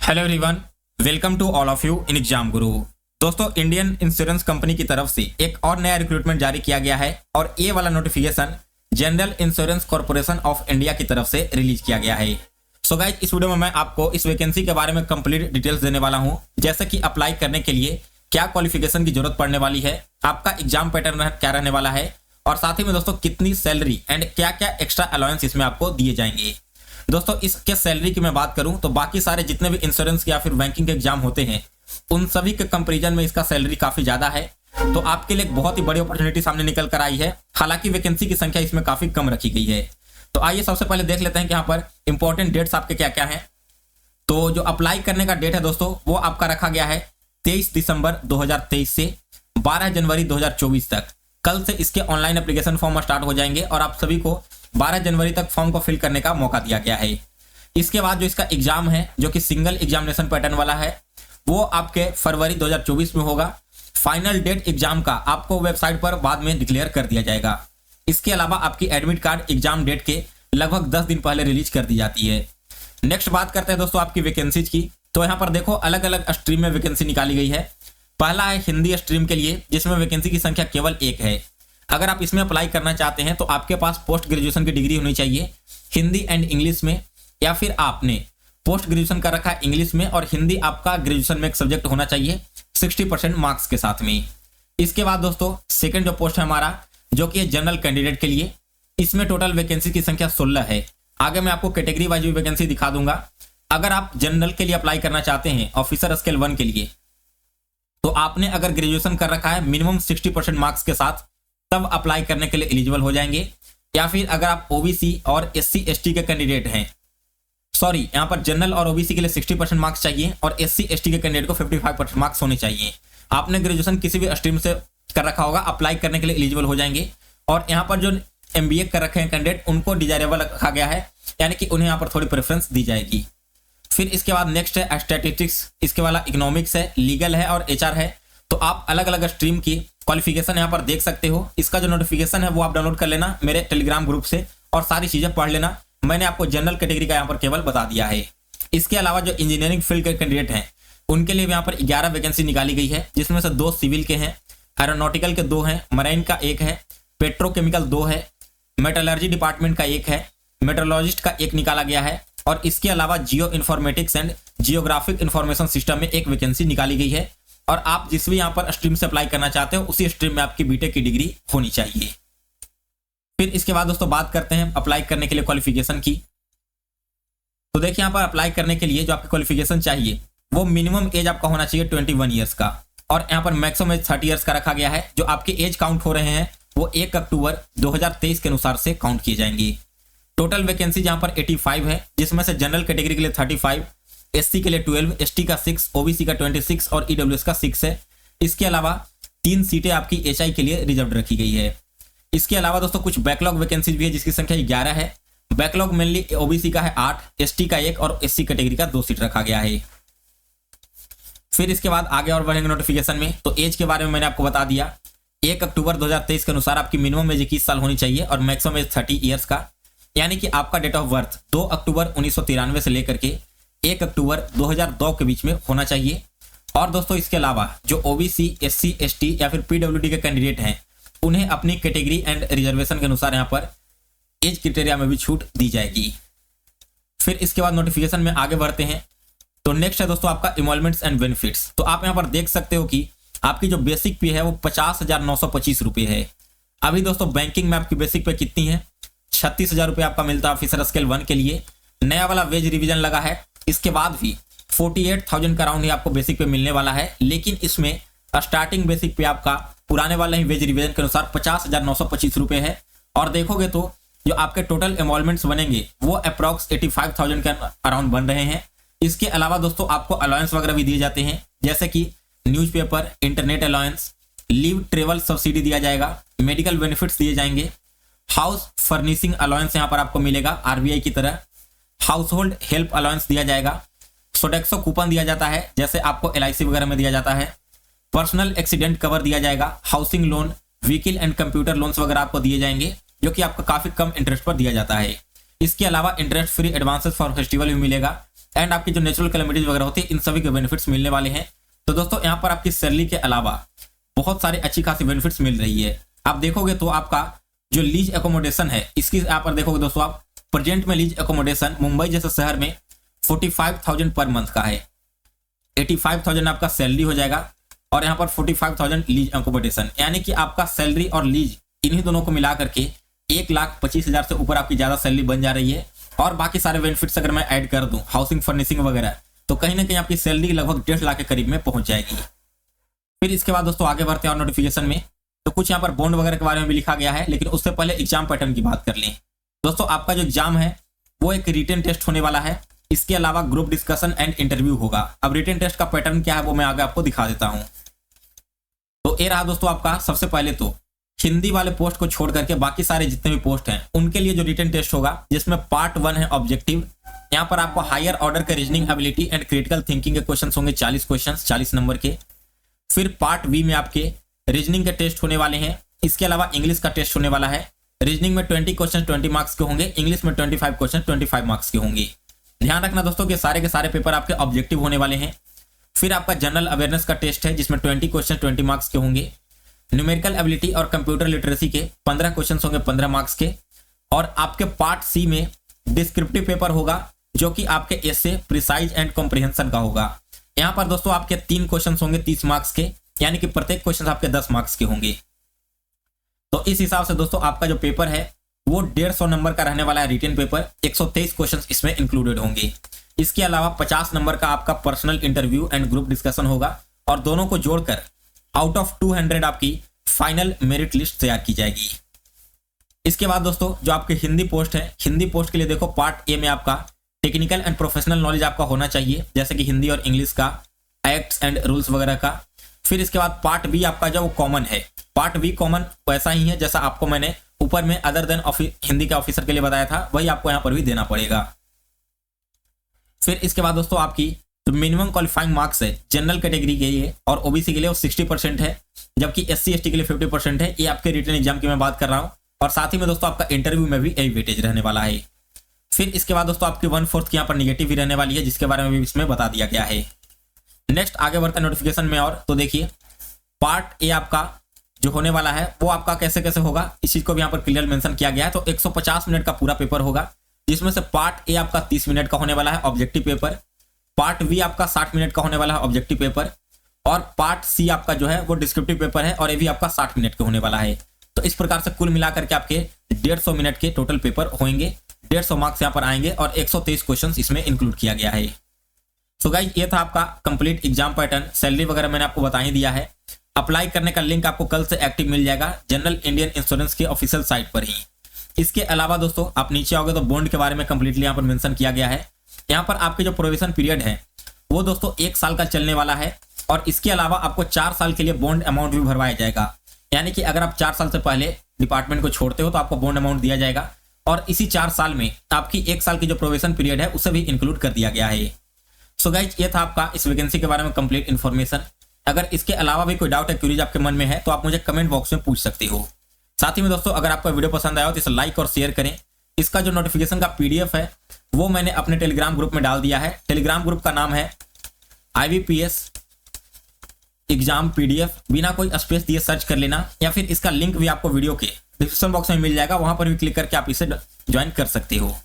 Hello everyone, welcome to all of you in exam Guru. दोस्तों, Indian insurance company की तरफ से एक और नया रिक्रूटमेंट जारी किया गया है और ये वाला notification general insurance corporation of India की तरफ से रिलीज किया गया है। सो गाइस, इस वीडियो में मैं आपको इस वैकेंसी के बारे में कंप्लीट डिटेल्स देने वाला हूं, जैसे कि अप्लाई करने के लिए क्या क्वालिफिकेशन की जरूरत पड़ने वाली है, आपका एग्जाम पैटर्न क्या रहने वाला है और साथ ही में दोस्तों कितनी सैलरी एंड क्या क्या एक्स्ट्रा अलाउंस इसमें आपको दिए जाएंगे। दोस्तों, इसके सैलरी की मैं बात करूं तो बाकी सारे जितने भी इंश्योरेंस या फिर बैंकिंग के एग्जाम होते हैं उन सभी के कंपैरिजन में इसका सैलरी काफी ज्यादा है, तो आपके लिए एक बहुत ही बड़ी अपॉर्चुनिटी सामने निकल कर आई है। हालांकि वैकेंसी की संख्या इसमें काफी कम रखी गई है। तो आइए सबसे पहले देख लेते हैं कि यहाँ पर इंपॉर्टेंट डेट्स आपके क्या क्या हैं। तो जो अप्लाई करने का डेट है दोस्तों, वो आपका रखा गया है 23 दिसंबर 2023 से 12 जनवरी 2024 तक। कल से इसके ऑनलाइन एप्लीकेशन फॉर्म स्टार्ट हो जाएंगे और आप सभी को 12 जनवरी तक फॉर्म को फिल करने का मौका दिया गया है। इसके बाद जो इसका एग्जाम है, जो कि सिंगल एग्जामिनेशन पैटर्न वाला है, वो आपके फरवरी 2024 में होगा। फाइनल डेट एग्जाम का आपको वेबसाइट पर बाद में डिक्लेयर कर दिया जाएगा। इसके अलावा आपकी एडमिट कार्ड एग्जाम डेट के लगभग 10 दिन पहले रिलीज कर दी जाती है। नेक्स्ट बात करते हैं दोस्तों आपकी वैकेंसीज की। तो यहाँ पर देखो, अलग अलग स्ट्रीम में वैकेंसी निकाली गई है। पहला है हिंदी स्ट्रीम के लिए, जिसमें वैकेंसी की संख्या केवल 1 है। अगर आप इसमें अप्लाई करना चाहते हैं तो आपके पास पोस्ट ग्रेजुएशन की डिग्री होनी चाहिए हिंदी एंड इंग्लिश में, या फिर आपने पोस्ट ग्रेजुएशन कर रखा है इंग्लिश में और हिंदी आपका ग्रेजुएशन में एक सब्जेक्ट होना चाहिए 60% मार्क्स के साथ में। इसके बाद दोस्तों सेकंड जो पोस्ट है हमारा, जो कि जनरल कैंडिडेट के लिए, इसमें टोटल वैकेंसी की संख्या 16 है। आगे मैं आपको कैटेगरी वाइज भी वैकेंसी दिखा दूंगा। अगर आप जनरल के लिए अप्लाई करना चाहते हैं ऑफिसर स्केल 1 के लिए, तो आपने अगर ग्रेजुएशन कर रखा है मिनिमम 60% मार्क्स के साथ, तब अप्लाई करने के लिए एलिजिबल हो जाएंगे। या फिर अगर आप ओबीसी और एससी एसटी के कैंडिडेट हैं, सॉरी, यहाँ पर जनरल और ओबीसी के लिए 60% मार्क्स चाहिए और एससी एसटी के कैंडिडेट को 55% मार्क्स होने चाहिए। आपने ग्रेजुएशन किसी भी स्ट्रीम से कर रखा होगा, अप्लाई करने के लिए एलिजिबल हो जाएंगे। और यहाँ पर जो एमबीए कर रखे हैं कैंडिडेट, उनको डिजायरेबल रखा गया है, यानी कि उन्हें यहाँ पर थोड़ी प्रेफरेंस दी जाएगी। फिर इसके बाद नेक्स्ट है स्टैटिस्टिक्स, इसके वाला इकोनॉमिक्स है, लीगल है और एचआर है। तो आप अलग अलग स्ट्रीम की क्वालिफिकेशन यहाँ पर देख सकते हो। इसका जो नोटिफिकेशन है वो आप डाउनलोड कर लेना मेरे टेलीग्राम ग्रुप से और सारी चीजें पढ़ लेना। मैंने आपको जनरल कैटेगरी का यहाँ पर केवल बता दिया है। इसके अलावा जो इंजीनियरिंग फील्ड के कैंडिडेट हैं उनके लिए यहाँ पर 11 वैकेंसी निकाली गई है, जिसमें से 2 सिविल के हैं, एरोनॉटिकल के 2 हैं, मराइन का 1 है, पेट्रोकेमिकल 2 है, मेटलर्जी डिपार्टमेंट का 1 है, मेट्रोलॉजिस्ट का 1 निकाला गया है और इसके अलावा geo informatics and geographic information system में 1 वैकेंसी निकाली गई है। और आप जिस भी यहाँ पर स्ट्रीम से अप्लाई करना चाहते हो उसी स्ट्रीम में आपकी बीटेक की डिग्री होनी चाहिए। फिर इसके बाद दोस्तों बात करते हैं अप्लाई करने के लिए क्वालिफिकेशन की। तो देखिए, यहाँ पर अप्लाई करने के लिए जो आपकी क्वालिफिकेशन चाहिए वो मिनिमम एज आपका होना चाहिए 21 ईयर्स का, और यहाँ पर मैक्सिमम एज 30 ईयर्स का रखा गया है। जो आपके एज काउंट हो रहे हैं वो 1 अक्टूबर 2023 के अनुसार से काउंट किए जाएंगे। टोटल वैकेंसी यहाँ पर 85 है, जिसमें से जनरल कैटेगरी के लिए 35, एससी के लिए 12, एसटी का 6, ओबीसी का 26 और ईडब्ल्यूएस का 6 है। इसके अलावा 3 सीटें आपकी एचआई के लिए रिजर्व रखी गई है। इसके अलावा दोस्तों कुछ बैकलॉग वैकेंसीज भी है, जिसकी संख्या 11 है। बैकलॉग मेनली ओबीसी का है 8, एसटी का 1 और एससी कैटेगरी का 2 सीट रखा गया है। फिर इसके बाद आगे और बढ़ेंगे नोटिफिकेशन में। तो एज के बारे में मैंने आपको बता दिया। 1 अक्टूबर 2023 के अनुसार आपकी मिनिमम एज 21 साल होनी चाहिए और मैक्सिमम एज 30 ईयर्स का, यानी कि आपका डेट ऑफ बर्थ 2 अक्टूबर 1993 से लेकर के 1 अक्टूबर 2002 के बीच में होना चाहिए। और दोस्तों इसके अलावा जो ओबीसी, एससी, एसटी या फिर पीडब्ल्यूडी के कैंडिडेट हैं उन्हें अपनी कैटेगरी एंड रिजर्वेशन के अनुसार यहाँ पर एज क्राइटेरिया में भी छूट दी जाएगी। फिर इसके बाद नोटिफिकेशन में आगे बढ़ते हैं। तो नेक्स्ट है दोस्तों आपका इमोलमेंट्स एंड बेनिफिट्स। तो आप यहाँ पर देख सकते हो कि आपकी जो बेसिक पे है वो 50,925 रुपये है। अभी दोस्तों बैंकिंग में आपकी बेसिक पे कितनी है? 36,000 रुपये आपका मिलता है ऑफिसर स्केल 1 के लिए। नया वाला वेज रिवीजन लगा है, इसके बाद भी 48,000 का राउंड ही आपको बेसिक पे मिलने वाला है। लेकिन इसमें स्टार्टिंग बेसिक पे आपका पुराने वाला ही वेज रिवीजन के अनुसार 50,925 रुपये है। और देखोगे तो जो आपके टोटल एमोलमेंट्स बनेंगे वो अप्रॉक्स 85,000 के अराउंड बन रहे हैं। इसके अलावा दोस्तों आपको अलाउंस वगैरह भी दिए जाते हैं, जैसे कि newspaper, internet allowance, leave travel subsidy दिया जाएगा, मेडिकल बेनिफिट्स दिए जाएंगे, हाउस फर्निशिंग अलाउंस यहाँ पर आपको मिलेगा आरबीआई की तरह, हाउस होल्ड हेल्प अलाउंस दिया जाएगा, सोडेक्सो कूपन दिया जाता है जैसे आपको एलआईसी वगैरह में दिया जाता है, पर्सनल एक्सीडेंट कवर दिया जाएगा, housing loan, vehicle and computer loans वगैरह आपको दिए जाएंगे, जो कि आपको काफी कम इंटरेस्ट पर दिया जाता है। इसके अलावा interest free advances for festival भी मिलेगा एंड आपकी जो नेचुरल कैलेमिटीज वगैरह होती है इन सभी के बेनिफिट्स मिलने वाले हैं। तो दोस्तों यहाँ पर आपकी सैलरी के अलावा बहुत सारी अच्छी खासी बेनिफिट्स मिल रही है। आप देखोगे तो आपका जो लीज एकोमोडेशन है इसकी यहाँ पर देखोगे दोस्तों आप प्रेजेंट में लीज एकोमोडेशन मुंबई जैसे शहर में 45,000 पर मंथ का है। 85,000 आपका सैलरी हो जाएगा और यहाँ पर 45,000 लीज एकोमोडेशन, यानी कि आपका सैलरी और लीज इन्हीं दोनों को मिला करके 1,25,000 से ऊपर आपकी ज्यादा सैलरी बन जा रही है। और बाकी सारे बेनिफिट्स अगर मैं ऐड कर दूं, हाउसिंग फर्निशिंग वगैरह, तो कहीं ना कहीं आपकी सैलरी लगभग 1.5 लाख के करीब में पहुंच जाएगी। फिर इसके बाद दोस्तों आगे बढ़ते हैं और नोटिफिकेशन में, तो कुछ यहाँ पर बॉन्ड वगैरह के बारे में भी लिखा गया है, लेकिन उससे पहले एग्जाम पैटर्न की बात कर लें। दोस्तों आपका जो एग्जाम है वो एक रिटन टेस्ट होने वाला है, इसके अलावा ग्रुप डिस्कशन एंड इंटरव्यू होगा। अब रिटन टेस्ट का पैटर्न क्या है वो मैं आगे आपको दिखा देता हूं। तो ये रहा दोस्तों आपका सबसे पहले तो हिंदी वाले पोस्ट को छोड़ करके बाकी सारे जितने भी पोस्ट हैं उनके लिए जो रिटन टेस्ट होगा, जिसमें पार्ट 1 है ऑब्जेक्टिव। यहाँ पर आपको हायर ऑर्डर के reasoning ability and critical thinking के क्वेश्चन होंगे 40 क्वेश्चन 40 नंबर के। फिर पार्ट बी में आपके रीजनिंग के टेस्ट होने वाले हैं, इसके अलावा इंग्लिश का टेस्ट होने वाला है। रीजनिंग में 20 क्वेश्चन 20 मार्क्स के होंगे, इंग्लिश में 25 क्वेश्चन 25 मार्क्स के होंगे। ध्यान रखना दोस्तों कि सारे के सारे पेपर आपके ऑब्जेक्टिव होने वाले हैं। फिर आपका जनरल अवेयरनेस का टेस्ट है जिसमें 20 क्वेश्चन 20 मार्क्स के होंगे। न्यूमेरिकल एबिलिटी और कंप्यूटर लिटरेसी के 15 क्वेश्चन होंगे 15 मार्क्स के। और आपके पार्ट सी में डिस्क्रिप्टिव पेपर होगा जो कि आपके एसे, प्रिसाइज एंड कॉम्प्रिहेंशन का होगा। यहाँ पर दोस्तों आपके 3 क्वेश्चन होंगे 30 मार्क्स के, यानी कि प्रत्येक क्वेश्चन आपके 10 मार्क्स के होंगे। तो इस हिसाब से दोस्तों आपका जो पेपर है वो 150 नंबर का रहने वाला है रिटन पेपर। 123 क्वेश्चन इसमें इंक्लूडेड होंगे। इसके अलावा 50 नंबर का आपका personal interview and group discussion होगा और दोनों को जोड़कर आउट ऑफ 200 आपकी फाइनल मेरिट लिस्ट तैयार की जाएगी। इसके बाद दोस्तों जो आपके हिंदी पोस्ट है, हिंदी पोस्ट के लिए देखो पार्ट ए में आपका टेक्निकल एंड प्रोफेशनल नॉलेज आपका होना चाहिए, जैसे कि हिंदी और इंग्लिश का, एक्ट्स एंड रूल्स वगैरह का। फिर इसके बाद पार्ट बी आपका जो कॉमन है, पार्ट बी कॉमन वैसा ही है जैसा आपको मैंने ऊपर में अदर देन हिंदी के ऑफिसर के लिए बताया था, वही आपको यहाँ पर भी देना पड़ेगा। फिर इसके बाद दोस्तों आपकी तो मिनिमम क्वालिफाइंग मार्क्स है जनरल कैटेगरी के लिए और ओबीसी के लिए वो 60% है, जबकि SC ST के लिए 50% है। ये आपके रिटन एग्जाम की मैं बात कर रहा हूँ। और साथ ही में दोस्तों आपका इंटरव्यू में भी यही वेटेज रहने वाला है। फिर इसके बाद दोस्तों आपकी 1/4 की यहाँ पर निगेटिव भी रहने वाली है, जिसके बारे में भी इसमें बता दिया गया है। नेक्स्ट आगे बढ़ता है नोटिफिकेशन में, और तो देखिए पार्ट ए आपका जो होने वाला है वो आपका कैसे कैसे होगा इस चीज को भी यहाँ पर क्लियर मेंशन किया गया है। तो 150 मिनट का पूरा पेपर होगा, जिसमें से पार्ट ए आपका 30 मिनट का होने वाला है ऑब्जेक्टिव पेपर, पार्ट बी आपका 60 मिनट का होने वाला है ऑब्जेक्टिव पेपर, और पार्ट सी आपका जो है वो डिस्क्रिप्टिव पेपर है और ये भी आपका 60 मिनट का होने वाला है। तो इस प्रकार से कुल मिलाकर के आपके 150 मिनट के टोटल पेपर होंगे, 150 मार्क्स यहाँ पर आएंगे और 123 क्वेश्चन इसमें इंक्लूड किया गया है। सो गाइस ये था आपका कंप्लीट एग्जाम पैटर्न। सैलरी वगैरह मैंने आपको बता ही दिया है। अप्लाई करने का लिंक आपको कल से एक्टिव मिल जाएगा जनरल इंडियन इंश्योरेंस के ऑफिशियल साइट पर ही। इसके अलावा दोस्तों आप नीचे आओगे तो बॉन्ड के बारे में कंप्लीटली यहाँ पर मेंशन किया गया है। यहाँ पर आपके जो प्रोविजन पीरियड है वो दोस्तों 1 साल का चलने वाला है, और इसके अलावा आपको 4 साल के लिए बॉन्ड अमाउंट भी भरवाया जाएगा। यानी कि अगर आप 4 साल से पहले डिपार्टमेंट को छोड़ते हो तो आपको बॉन्ड अमाउंट दिया जाएगा, और इसी 4 साल में आपकी 1 साल की जो प्रोविजन पीरियड है उसे भी इंक्लूड कर दिया गया है। सो गाइज ये था आपका इस वैकेंसी के बारे में कंप्लीट इन्फॉर्मेशन। अगर इसके अलावा भी कोई डाउट या क्वेरीज आपके मन में है तो आप मुझे कमेंट बॉक्स में पूछ सकते हो। साथ ही में दोस्तों अगर आपको वीडियो पसंद आया हो तो इसे लाइक और शेयर करें। इसका जो नोटिफिकेशन का PDF है वो मैंने अपने टेलीग्राम ग्रुप में डाल दिया है। टेलीग्राम ग्रुप का नाम है IBPS एग्जाम PDF, बिना कोई स्पेस दिए सर्च कर लेना, या फिर इसका लिंक भी आपको वीडियो के डिस्क्रिप्शन बॉक्स में मिल जाएगा, वहां पर भी क्लिक करके आप इसे ज्वाइन कर सकते हो।